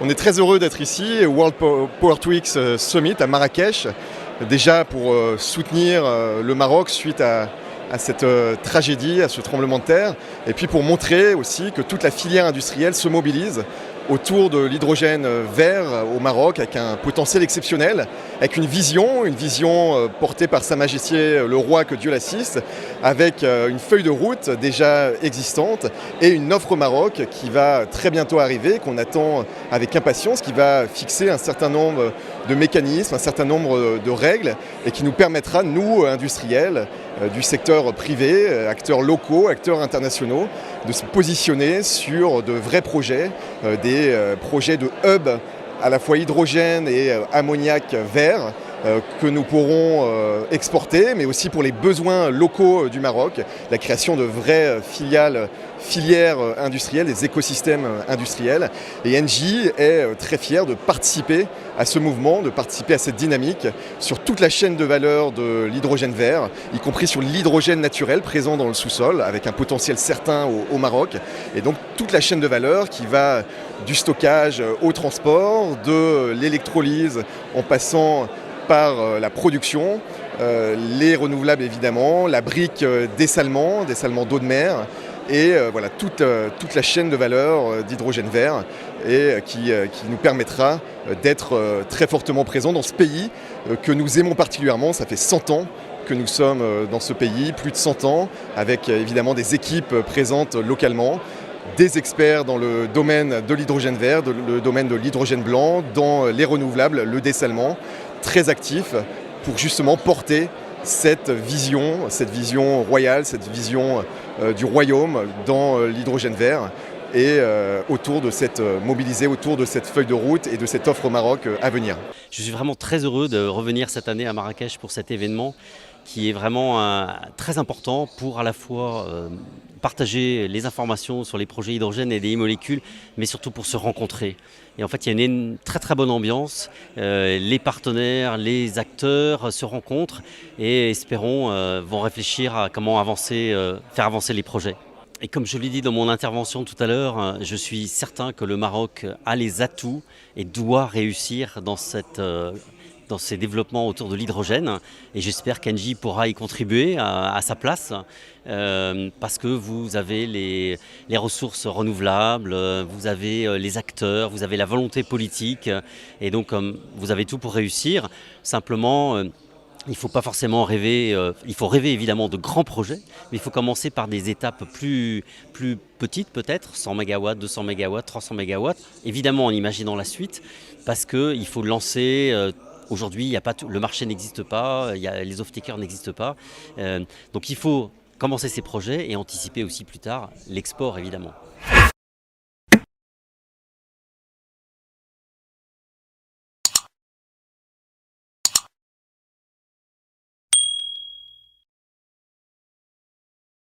On est très heureux d'être ici, au World Power to X Summit à Marrakech, déjà pour soutenir le Maroc suite à cette tragédie, à ce tremblement de terre, et puis pour montrer aussi que toute la filière industrielle se mobilise autour de l'hydrogène vert au Maroc avec un potentiel exceptionnel, avec une vision portée par Sa Majesté le Roi, que Dieu l'assiste, avec une feuille de route déjà existante et une offre au Maroc qui va très bientôt arriver, qu'on attend avec impatience, qui va fixer un certain nombre de mécanismes, un certain nombre de règles et qui nous permettra, nous, industriels, du secteur privé, acteurs locaux, acteurs internationaux, de se positionner sur de vrais projets, des projets de hub à la fois hydrogène et ammoniac vert que nous pourrons exporter, mais aussi pour les besoins locaux du Maroc, la création de vraies filières industrielles, des écosystèmes industriels. Et Engie est très fier de participer à ce mouvement, de participer à cette dynamique sur toute la chaîne de valeur de l'hydrogène vert, y compris sur l'hydrogène naturel présent dans le sous-sol, avec un potentiel certain au Maroc. Et donc toute la chaîne de valeur qui va du stockage au transport, de l'électrolyse en passant par la production, les renouvelables évidemment, la brique dessalement d'eau de mer, et voilà toute la chaîne de valeur d'hydrogène vert et qui nous permettra d'être très fortement présents dans ce pays que nous aimons particulièrement. Ça fait 100 ans que nous sommes dans ce pays, plus de 100 ans, avec évidemment des équipes présentes localement, des experts dans le domaine de l'hydrogène vert, le domaine de l'hydrogène blanc, dans les renouvelables, le dessalement, très actifs pour justement porter cette vision royale, cette vision du royaume dans l'hydrogène vert et mobiliser autour de cette feuille de route et de cette offre au Maroc à venir. Je suis vraiment très heureux de revenir cette année à Marrakech pour cet événement qui est vraiment très important pour à la fois partager les informations sur les projets hydrogène et des molécules, mais surtout pour se rencontrer. Et en fait, il y a une très très bonne ambiance. Les partenaires, les acteurs se rencontrent et espérons vont réfléchir à comment faire avancer les projets. Et comme je l'ai dit dans mon intervention tout à l'heure, je suis certain que le Maroc a les atouts et doit réussir dans ces développements autour de l'hydrogène. Et j'espère qu'Engie pourra y contribuer à sa place parce que vous avez les ressources renouvelables, vous avez les acteurs, vous avez la volonté politique et donc vous avez tout pour réussir. Simplement, il ne faut pas forcément rêver, il faut rêver évidemment de grands projets, mais il faut commencer par des étapes plus petites peut-être, 100 MW, 200 MW, 300 MW, évidemment en imaginant la suite, parce qu'il faut lancer. Aujourd'hui, le marché n'existe pas, les off-takers n'existent pas, donc il faut commencer ces projets et anticiper aussi plus tard l'export évidemment.